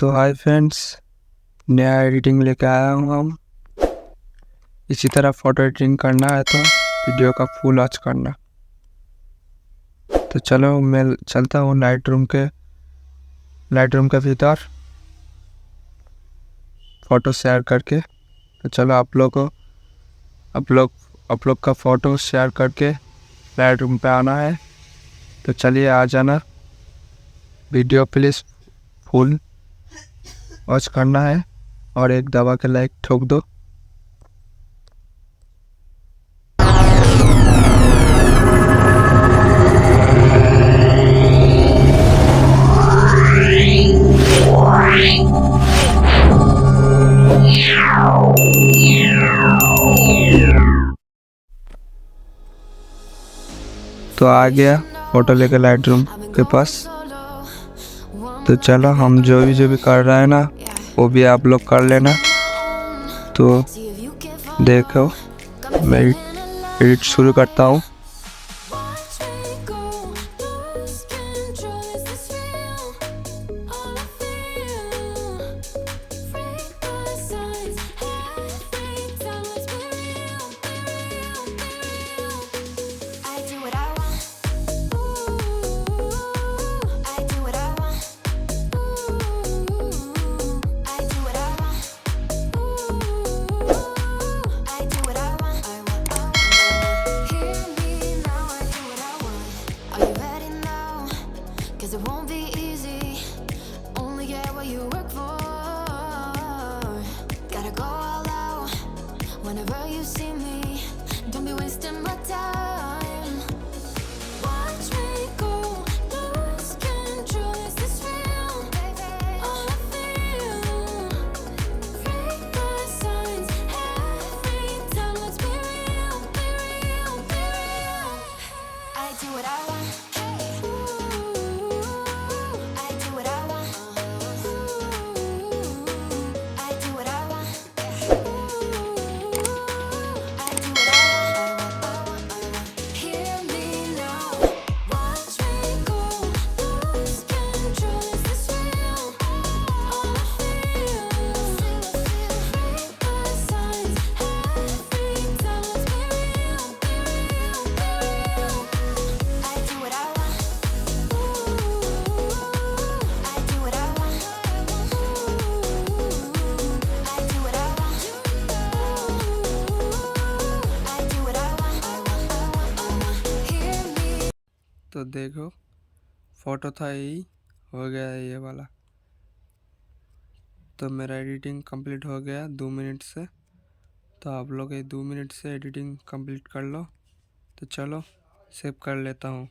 तो hi friends, नया editing लेके आया हूँ हम। इसी तरह फ़ोटो एडिटिंग करना है तो वीडियो का फुल वॉच करना। तो चलो मैं चलता हूँ लाइटरूम के भीतर फ़ोटो शेयर करके। तो चलो आप लोग का फ़ोटो शेयर करके लाइटरूम पे आना है। तो चलिए आ जाना, वीडियो प्लीज़ फुल वॉच करना है और एक दबा के लाइक ठोक दो। तो आ गया फ़ोटो लेके लाइटरूम के पास। तो चलो हम जो भी कर रहे हैं ना, वो भी आप लोग कर लेना। तो देखो मैं एडिट शुरू करता हूँ। It won't be easy, only get what you work for. Gotta go all out whenever you see me. Don't be wasting my time. Watch me go, lose control. Is this real? All I feel. Break the signs every time. Let's be real, be real, be real. I do what I want. तो देखो photo था यही, हो गया है ये वाला। तो मेरा एडिटिंग कंप्लीट हो गया 2 मिनट से। तो आप लोग ये 2 मिनट से एडिटिंग कंप्लीट कर लो। तो चलो सेव कर लेता हूँ।